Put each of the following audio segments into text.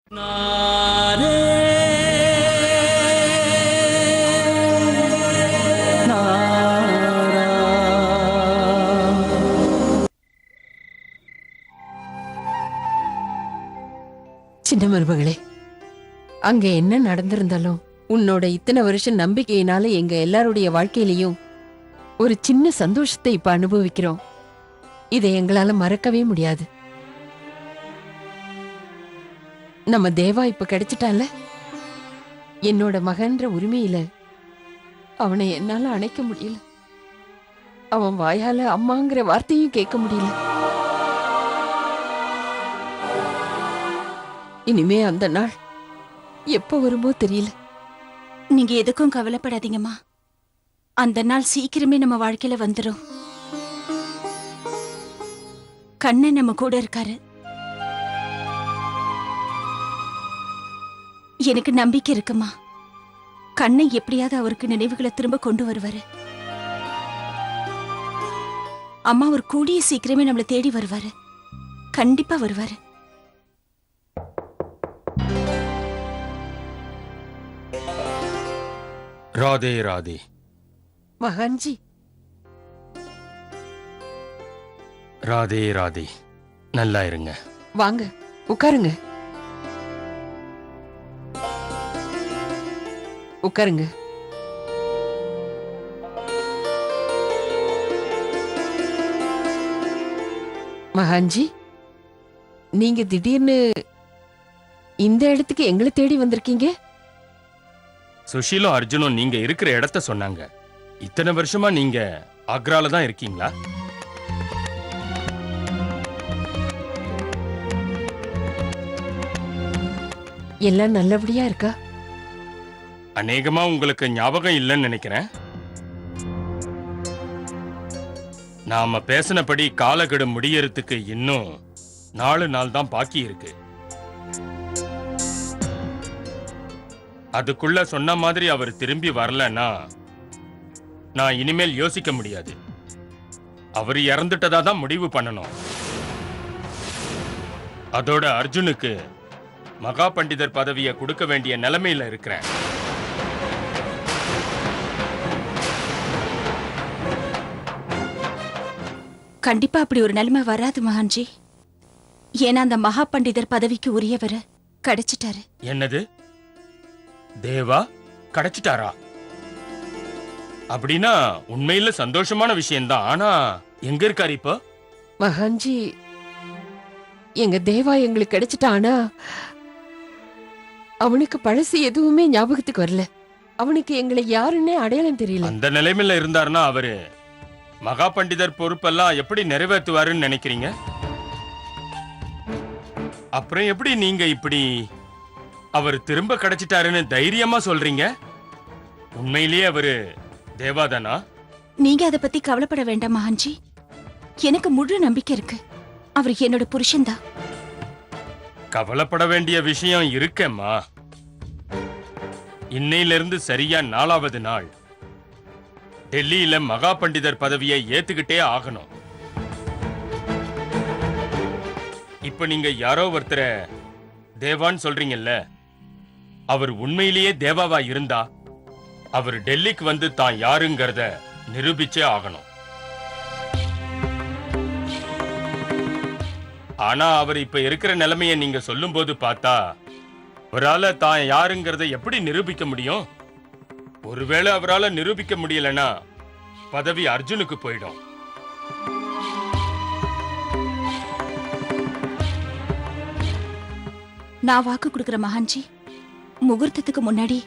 சின்ன மருமகளே, அங்க என்ன நடந்திருந்தாலும் உன்னோட இத்தனை வருஷம் நம்பிக்கையினால எங்க எல்லாருடைய வாழ்க்கையிலையும் ஒரு சின்ன சந்தோஷத்தை இப்ப அனுபவிக்கிறோம். இதை எங்களால மறக்கவே முடியாது. நம்ம தேவா இப்ப கிடைச்சிட்டான்ல, என்னோட மகன்ற உரிமையில அவனை என்னால அணைக்க முடியல. அவன் வாயால அம்மாங்கிற வார்த்தையும் கேட்க முடியல. இனிமே அந்த நாள் எப்ப வருமோ தெரியல. நீங்க எதுக்கும் கவலைப்படாதீங்கம்மா. அந்த நாள் சீக்கிரமே நம்ம வாழ்க்கையில வந்துரும். கண்ணன் நம்ம கூட இருக்காரு. எனக்கு நம்பிக்கை இருக்குமா. கண்ணன் எப்படியாவது அவருக்கு நினைவுகளை திரும்ப கொண்டு வருவாரு. அம்மா ஒரு கூடிய சீக்கிரமே நம்மளை தேடி வருவாரு. கண்டிப்பா வருவாரு. ராதே ராதே. மகான்ஜி. ராதே ராதே. நல்லா இருங்க. வாங்க உட்காருங்க. உட்காருங்க. மகான்ஜி, நீங்க திடீர்னு இந்த இடத்துக்கு எங்களை தேடி வந்திருக்கீங்க? சுஷீலும் அர்ஜுனும் நீங்க இருக்கிற இடத்த சொன்னாங்க. இத்தனை வருஷமா நீங்க ஆக்ரால தான் இருக்கீங்களா? எல்லாம் நல்லபடியா இருக்கா? அநேகமா உங்களுக்கு ஞாபகம் இல்லைன்னு நினைக்கிறேன். நாம பேசினபடி காலக்கெடு முடியறதுக்கு இன்னும் 4 நாள் தான் பாக்கி இருக்கு. அதுக்குள்ள சொன்ன மாதிரி அவர் திரும்பி வரலன்னா நான் இனிமேல் யோசிக்க முடியாது. அவர் இறந்துட்டதா தான் முடிவு பண்ணணும். அதோட அர்ஜுனுக்கு மகா பண்டிதர் பதவியை கொடுக்க வேண்டிய நிலைமையில இருக்கிறேன். கண்டிப்பா அப்படி ஒரு நிலைமை வராது மகான்ஜி. ஏன்னா அந்த மகா பண்டிதர் பதவிக்கு உரியவர் கிடைச்சிட்டாரு. என்னது? தேவா கிடைச்சிட்டாரா? அப்படின்னா உண்மையில சந்தோஷமான விஷயம்தான். ஆனா எங்க இருக்காரு இப்போ? மகான்ஜி, எங்க தேவா எங்களுக்கு கிடைச்சிட்டானா அவனுக்கு பழசு எதுவுமே ஞாபகத்துக்கு வரல. அவனுக்கு எங்களை யாருன்னே அடையாளம் தெரியல. அந்த நிலைமையில இருந்தாருன்னா அவரு மகா பண்டிதர் பொறுப்பெல்லாம் எப்படி நிறைவேற்றுவாருன்னு நினைக்கிறீங்க? அப்புறம் எப்படி நீங்க இப்படி அவர் திரும்ப கிடைச்சிட்டாருன்னு தைரியமா சொல்றீங்க? உண்மையிலேயே அவரு தேவாதானா? நீங்க அதை பத்தி கவலைப்பட வேண்டாம் மகான்ஜி. எனக்கு முழு நம்பிக்கை இருக்கு. அவர் என்னோட புருஷன்தான். கவலைப்பட வேண்டிய விஷயம் இருக்கேம்மா. இன்னையிலிருந்து சரியா 4வது நாள் டெல்லியில மகா பண்டிதர் பதவியை ஏத்துக்கிட்டே ஆகணும். இப்ப நீங்க யாரோ ஒருத்தரை தேவான்னு சொல்றீங்கல்ல, அவர் உண்மையிலேயே தேவாவா இருந்தா அவர் டெல்லிக்கு வந்து தான் யாருங்கிறத நிரூபிச்சே ஆகணும். ஆனா அவர் இப்ப இருக்கிற நிலைமைய நீங்க சொல்லும் போது பார்த்தா அவரால தான் யாருங்கிறத எப்படி நிரூபிக்க முடியும்? ஒருவேளை அவரால நிரூபிக்க முடியலன்னா பதவி அர்ஜுனுக்கு போயிடும். நான் வாக்கு கொடுக்கிற மகான்ஜி, முகூர்த்தத்துக்கு முன்னாடி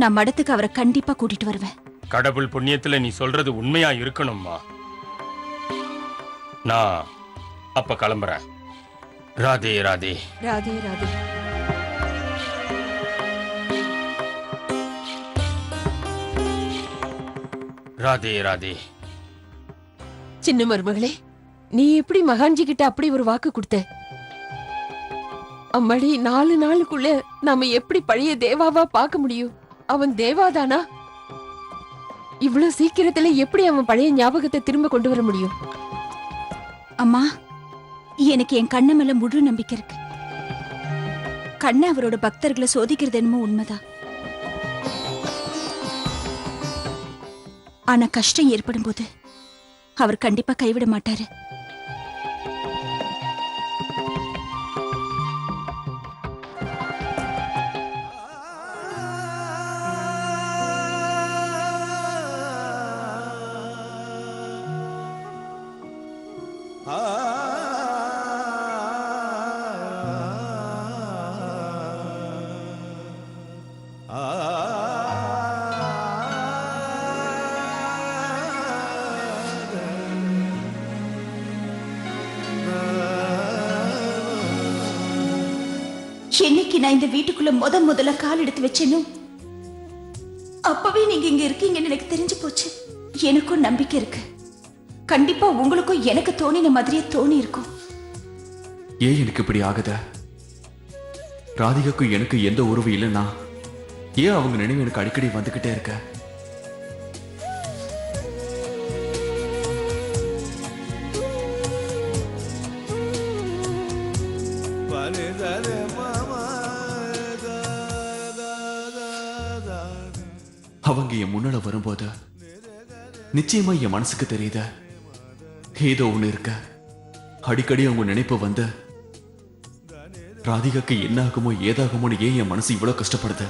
நான் மடத்துக்கு அவரை கண்டிப்பா கூட்டிட்டு வருவேன். கடவுள் புண்ணியத்துல நீ சொல்றது உண்மையா இருக்கணும்மா. நான் அப்ப கிளம்புறேன். ராதே ராதே. ராதே ராதே. ராதே ராதே. சின்ன மருமகளே, நீ எப்படி மகான்ஜி கிட்ட அப்படி ஒரு வாக்கு கொடுத்த? அம்மாடி, 4 நாளுக்குள்ள நாம எப்படி பழைய தேவாவா பார்க்க முடியும்? அவன் தேவாதானா? இவ்வளவு சீக்கிரத்துல எப்படி அவன் பழைய ஞாபகத்தை திரும்ப கொண்டு வர முடியும்? அம்மா, எனக்கு என் கண்ணு மேல முழு நம்பிக்கை இருக்கு. கண்ண அவரோட பக்தர்களை சோதிக்கிறது என்னமோ உண்மைதான். ஆனா கஷ்டம் ஏற்படும் போது அவர் கண்டிப்பா கைவிட மாட்டாரு. என்னைக்கு நான் இந்த வீட்டுக்குள்ள முதல்ல கால் எடுத்து வச்சேனோ அப்பவே நீங்க இங்க இருக்கீங்கன்னு எனக்கு தெரிஞ்சு போச்சு. எனக்கும் நம்பிக்கை இருக்கு. கண்டிப்பா உங்களுக்கும் எனக்கு தோணின மாதிரியே தோணி இருக்கும். ஏன் எனக்கு இப்படி ஆகுத? ராதிகாக்கும் எனக்கு எந்த உறவு இல்லைன்னா ஏன் அவங்க நினைவு எனக்கு அடிக்கடி வந்துகிட்டே இருக்க? அவங்க என் முன்னால வரும்போது நிச்சயமா என் மனசுக்கு தெரியுத ஏதோ ஒண்ணு இருக்க. அடிக்கடி அவங்க நினைப்பு வந்து ராதிகாக்கு என்ன ஆகுமோ ஏதாகுமோன்னு ஏன் என் மனசு இவ்வளவு கஷ்டப்படுது?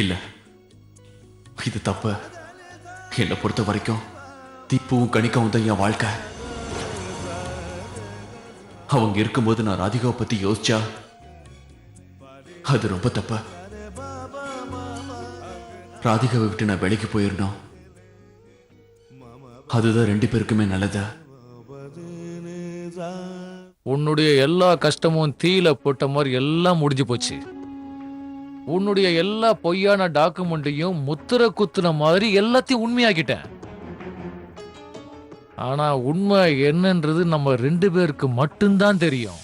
இல்ல, இது தப்பு. என்னை பொறுத்த வரைக்கும் திப்புவும் கணிக்கவும் தான் என் வாழ்க்கை. அவங்க இருக்கும்போது நான் ராதிகாவை பத்தி யோசிச்சா அது ரொம்ப தப்பு. ராதிகாவை விட்டு நான் வேலைக்கு போயிடணும். அதுதான் ரெண்டு பேருக்குமே நல்லதா. உன்னுடைய எல்லா கஷ்டமும் தீயில போட்ட மாதிரி எல்லாம் முடிஞ்சு போச்சு. உன்னுடைய எல்லா பொய்யான டாக்குமெண்ட்டையும் முத்திர குத்துன மாதிரி எல்லாத்தையும் உண்மையாக்கிட்டேன். ஆனா உண்மை என்னன்றது நம்ம ரெண்டு பேருக்கு மட்டும்தான் தெரியும்.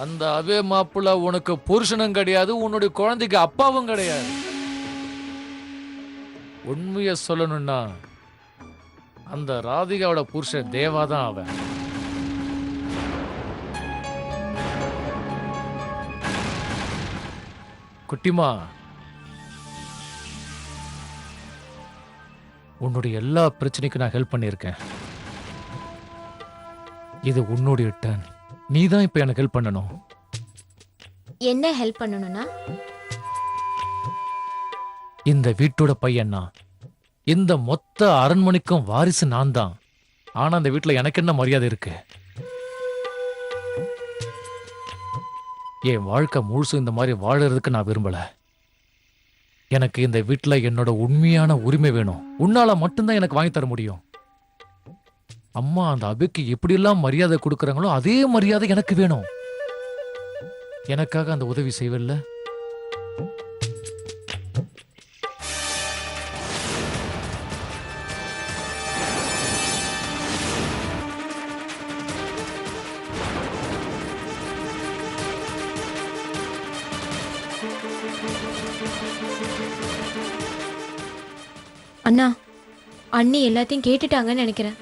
அந்த அவே மாப்பிள்ள உனக்கு புருஷனும் கிடையாது, உன்னுடைய குழந்தைக்கு அப்பாவும் கிடையாது. உண்மைய சொல்லணும்னா அந்த ராதிகாவோட புருஷன் தேவாதான் அவன். குட்டிமா, உன்னுடைய எல்லா பிரச்சனைக்கும் நான் ஹெல்ப் பண்ணியிருக்கேன். இது உன்னுடைய டர்ன். நீ தான் இப்ப எனக்கு ஹெல்ப் பண்ணணும். என்ன ஹெல்ப் பண்ணணும்னா? இந்த வீட்டோட பையன்னா இந்த மொத்த அரண்மனைக்கும் வாரிசு நான் தான். ஆனா அந்த வீட்டுல எனக்கு என்ன மரியாதை இருக்கு? என் வாழ்க்கை முழுசும் இந்த மாதிரி வாழறதுக்கு நான் விரும்பல. எனக்கு இந்த வீட்டுல என்னோட உண்மையான உரிமை வேணும். உன்னால மட்டும்தான் எனக்கு வாங்கி தர முடியும். அம்மா அந்த அபிக்கு எப்படியெல்லாம் மரியாதை கொடுக்கறாங்களோ அதே மரியாதை எனக்கு வேணும். எனக்காக அந்த உதவி செய்வல்ல? அண்ணா, அண்ணி எல்லாத்தையும் கேட்டுட்டாங்கன்னு நினைக்கிறேன்.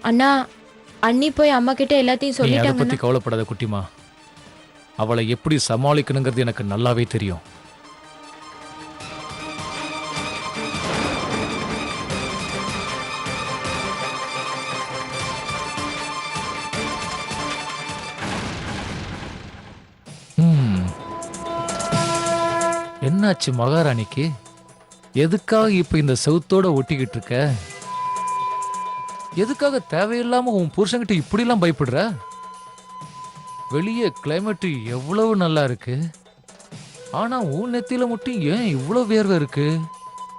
அண்ணா, அண்ணி போய் அம்மா கிட்ட எல்லாத்தையும் நீ அதை சொல்லிட்டாங்க. பத்தி கவலைப்படாத குட்டிமா. அவளை எப்படி சமாளிக்கணுங்கிறது எனக்கு நல்லாவே தெரியும். என்னாச்சு மகாராணிக்கு? எதுக்காக இப்ப இந்த செவுத்தோட ஒட்டிக்கிட்டு இருக்க? எதுக்காக தேவையில்லாம உன் புருஷன்கிட்ட இப்படி எல்லாம் பயப்படுற? வெளியே கிளைமேட் எவ்வளவு நல்லா இருக்கு. ஆனா உன் நெத்தியில மட்டும் ஏன் இவ்வளவு வேர்வை இருக்கு?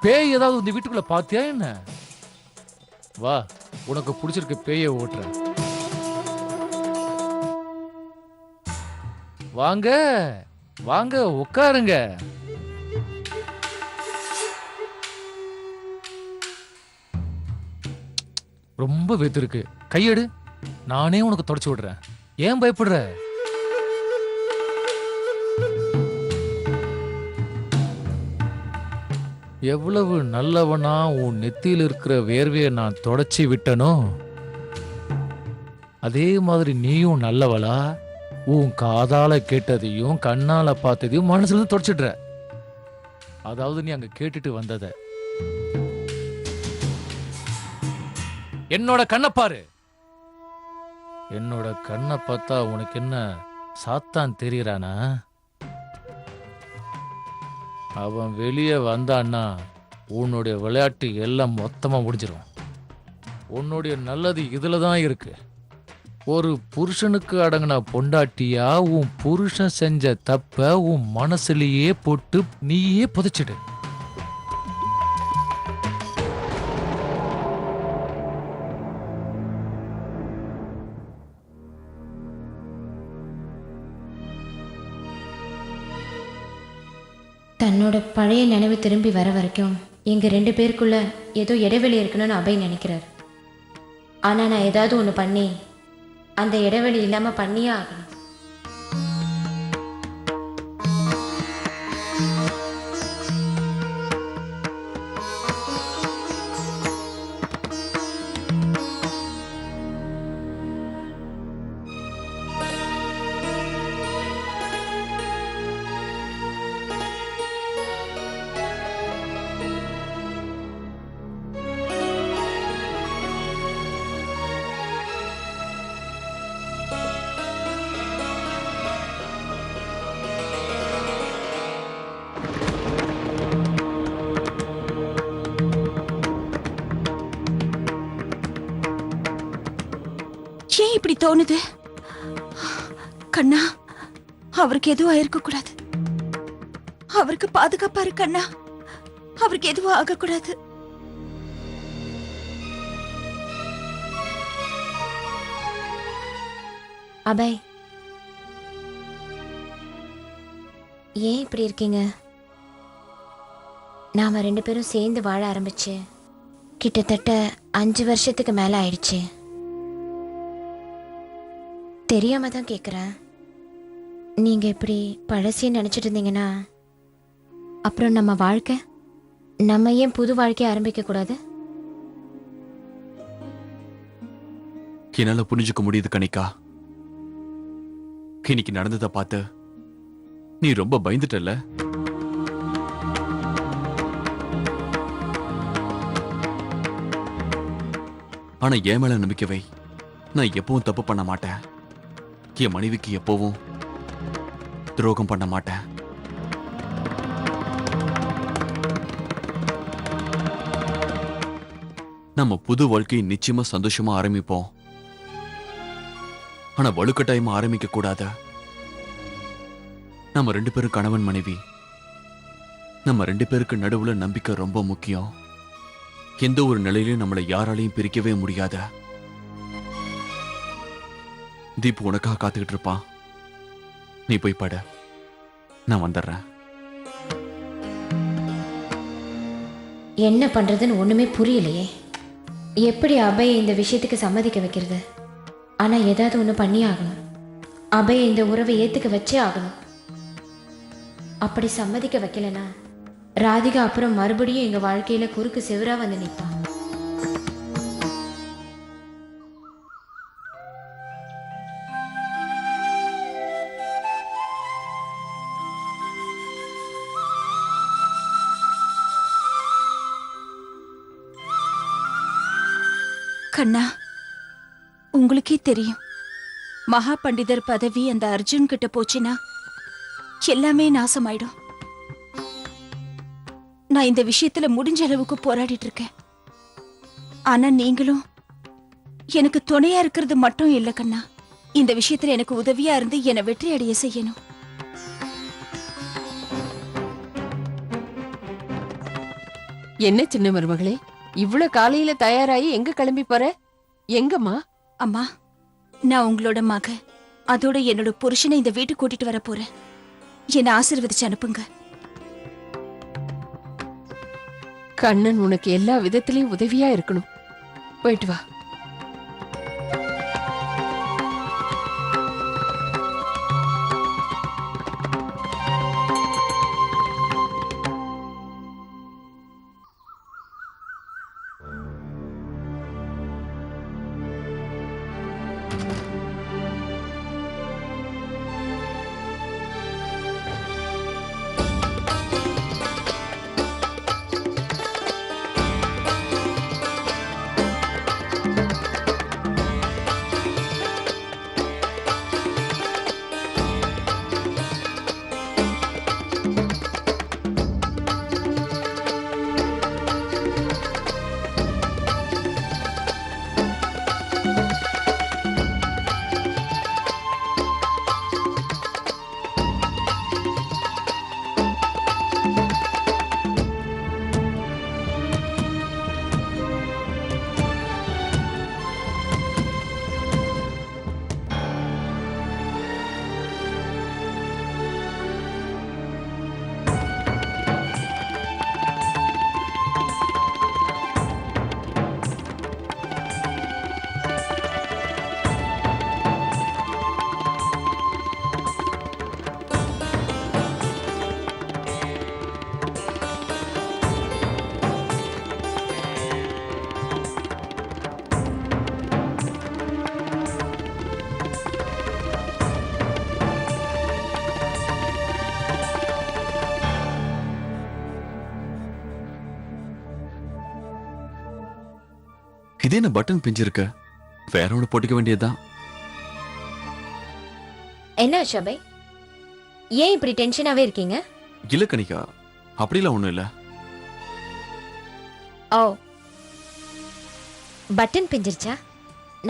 பேய் ஏதாவது இந்த வீட்டுக்குள்ள பாத்தியா என்ன? வா, உனக்கு பிடிச்சிருக்க பேய ஓட்டுறேன். வாங்க வாங்க உட்காருங்க. ரொம்ப வெத்திருக்கு. கையெடு, நானே உனக்கு தொடச்சு விடுறேன். ஏன் பயப்படுற? எவ்வளவு நல்லவனா உன் நெத்தியில் இருக்கிற வேர்வையை நான் தொடச்சி விட்டனோ அதே மாதிரி நீயும் நல்லவளா உன் காதால கேட்டதையும் கண்ணால பார்த்ததையும் மனசுல இருந்து தொடச்சிடுற. அதாவது நீ அங்க கேட்டுட்டு வந்தத என்னோட கண்ணை பாரு. என்னோட கண்ணை பார்த்தா உனக்கு என்ன சாத்தான் தெரியறானா? அவன் வெளியே வந்தான்னா உன்னுடைய விளையாட்டு எல்லாம் மொத்தமா முடிஞ்சிடும். உன்னுடைய நல்லது இதுல தான் இருக்கு. ஒரு புருஷனுக்கு அடங்கின பொண்டாட்டியா உன் புருஷன் செஞ்ச தப்ப உன் மனசுலயே போட்டு நீயே புதைச்சிடு. தன்னோட பழைய நினைவு திரும்பி வர வரைக்கும் எங்க 2 பேருக்குள்ள ஏதோ இடைவெளி இருக்கணும்னு அபய் நினைக்கிறார். ஆனா நான் ஏதாவது ஒன்று பண்ணி அந்த இடைவெளி இல்லாம பண்ணியே ஆகணும். ஏன் இப்படி தோணுது? கண்ணா, அவருக்கு எதுவும் ஆயிருக்க கூடாது. அவருக்கு பாதுகாப்பா இருக்கு கண்ணா. அவருக்கு எதுவும் ஆகக்கூடாது. அபய், ஏன் இப்படி இருக்கீங்க? நாம 2 பேரும் சேர்ந்து வாழ ஆரம்பிச்சு கிட்டத்தட்ட 5 வருஷத்துக்கு மேல ஆயிடுச்சு. தெரியாம தான் கேக்குறேன். நீங்க இப்படி பழசையே நினைச்சிட்டு இருந்தீங்கன்னா அப்புறம் நம்ம ஏன் புது வாழ்க்கையை ஆரம்பிக்க கூடாது? என்னால புரிஞ்சுக்க முடியுது கணிக்கா. இன்னைக்கு நடந்ததை பார்த்து நீ ரொம்ப பயந்துட்டல்ல? ஆனா என் மேல நம்பிக்கை வை. நான் எப்பவும் தப்பு பண்ண மாட்டேன். என் மனைவிக்கு எப்பவும் துரோகம் பண்ண மாட்டேன். நம்ம புது வாழ்க்கையை நிச்சயமா சந்தோஷமா ஆரம்பிப்போம். ஆனா வலுக்கட்டாயமா ஆரம்பிக்க கூடாது. நம்ம 2 பேரும் கணவன் மனைவி. நம்ம 2 பேருக்கு நடுவுல நம்பிக்கை ரொம்ப முக்கியம். எந்த ஒரு நிலையிலும் நம்மளை யாராலையும் பிரிக்கவே முடியாத. தீப் உனக்காக காத்துக்கிட்டு இருப்பான். நீ போய் பட, நான் வந்துடுறேன். என்ன பண்றதுன்னு ஒண்ணுமே புரியலையே. எப்படி அபய் இந்த விஷயத்துக்கு சம்மதிக்க வைக்கிறது? ஆனா ஏதாவது ஒண்ணு பண்ணி ஆகணும். அபய் இந்த உறவை ஏத்துக்க வச்சே ஆகணும். அப்படி சம்மதிக்க வைக்கலனா ராதிகா அப்புறம் மறுபடியும் எங்க வாழ்க்கையில குறுக்கு செவரா வந்து நிற்பா. கண்ணா, உங்களுக்கே தெரியும், மகா பண்டிதர் பதவி அந்த அர்ஜுன் கிட்ட போச்சுன்னா எல்லாமே நாசமாயிடும். நான் இந்த விஷயத்துல முடிஞ்ச அளவுக்கு போராடிட்டு இருக்கேன். ஆனா நீங்களும் எனக்கு துணையா இருக்கிறது மட்டும் இல்ல கண்ணா, இந்த விஷயத்துல எனக்கு உதவியா இருந்து என்னை வெற்றி அடைய செய்யணும். என்ன சின்ன மருமகளே, இவ்ளோ காலையில தயாராகி எங்க கிளம்பி போற? எங்கம்மா? அம்மா, நான் உங்களோட மக, அதோட என்னோட புருஷனை இந்த வீட்டுக்கு கூட்டிட்டு வர போறேன். என்னை ஆசீர்வதிச்சு அனுப்புங்க. கண்ணன் உனக்கு எல்லா விதத்திலயும் உதவியா இருக்கணும். போயிட்டு வா. இதே என்ன பட்டன் பிஞ்சிருக்க, வேற ஒண்ணு போட்டுக்க வேண்டியதுதான். என்ன ஆச்சு அபய்? ஏன் இப்படி டென்ஷனாவே இருக்கீங்க? இல்ல கனிகா, அப்படிலாம் ஒண்ணும் இல்ல. ஓ, பட்டன் பிஞ்சிருச்சா?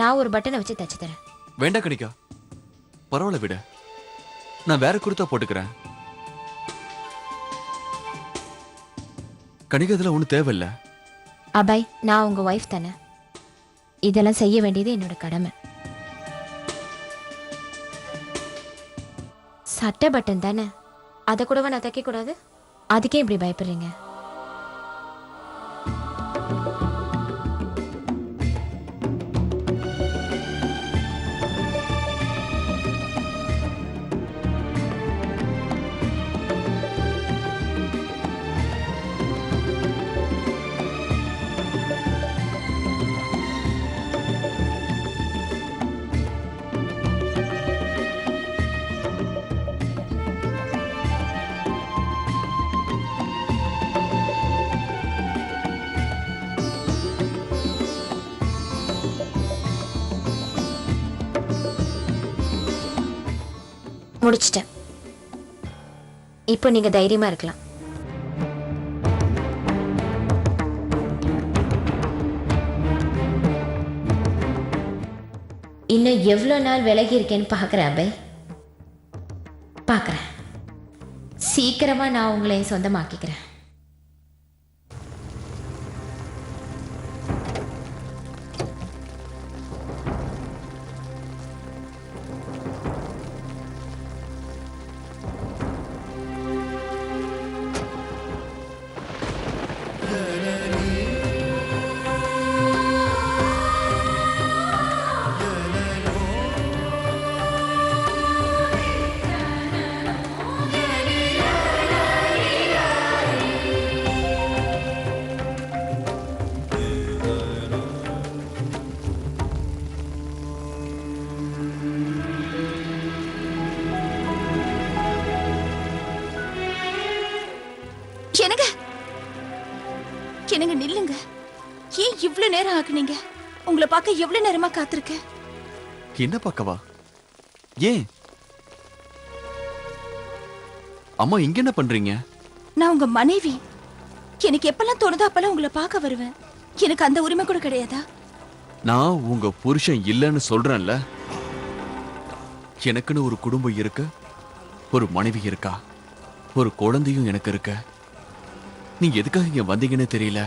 நான் ஒரு பட்டனை வச்சு தச்சு தரேன். வேண்டாம் கனிகா, பரவாயில்ல விட, நான் வேற குர்தா போட்டுக்கிறேன். கனிகா இதுல ஒண்ணு தேவையில்ல. அபய், நான் உங்க ஒய்ஃப் தானே, இதெல்லாம் செய்ய வேண்டியது என்னோட கடமை. சட்டை பட்டன் தானே, அதை கூடவா நான் தைக்க கூடாது? அதுக்கே இப்படி பயப்படுறீங்க? முடிச்சிட்டேன். இப்போ நீங்க தைரியமா இருக்கலாம். இன்னும் எவ்வளவு நாள் விலகி இருக்கேன்னு பாக்குறேன் அபய். பாக்குறேன், சீக்கிரமா நான் உங்களை சொந்தமாக்கிக்கிறேன். என்னங்க என்னங்க நில்லுங்க. ஏன் இவ்ளோ நேரம் ஆக்குனீங்க? உங்களை பார்க்க எவ்வளவு நேரமா காத்திருக்கேன். என்ன பார்க்கவா? ஏன் அம்மா இங்க என்ன பண்றீங்க? நான் உங்க மனைவி. எனக்கு எப்பெல்லாம் தோணுதோ அப்பெல்லாம் உங்களை பார்க்க வருவேன். எனக்கு அந்த உரிமை கூட கிடையாதா? நான் உங்க புருஷன் இல்லைன்னு சொல்றேன்ல. எனக்குன்னு ஒரு குடும்பம் இருக்கு, ஒரு மனைவி இருக்கா, ஒரு குழந்தையும் எனக்கு இருக்கு. நீங்க எதுக்காக இங்க வந்தீங்கன்னு தெரியல.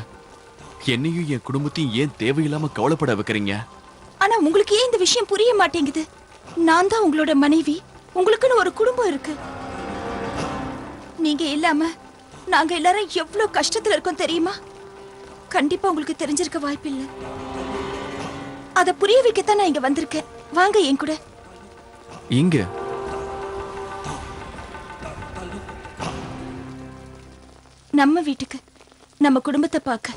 என்னையும் என் குடும்பத்தையும் ஏன் தேவையில்லாம கவலைப்பட வைக்கிறீங்க? ஆனா உங்களுக்கு ஏன் இந்த விஷயம் புரிய மாட்டேங்குது? நான் தான் உங்களோட மனைவி, உங்களுக்குன்னு ஒரு குடும்பம் இருக்கு. நீங்க இல்லாம நாங்க எல்லாரும் எவ்வளவு கஷ்டத்துல இருக்கோம் தெரியுமா? கண்டிப்பா உங்களுக்கு தெரிஞ்சிருக்க வாய்ப்பில்லை. அத புரிய வைக்கத்தான் நான் இங்க வந்திருக்கேன். வாங்க என் கூட. இங்க நம்ம வீட்டுக்கு, நம்ம குடும்பத்தை பார்க்க.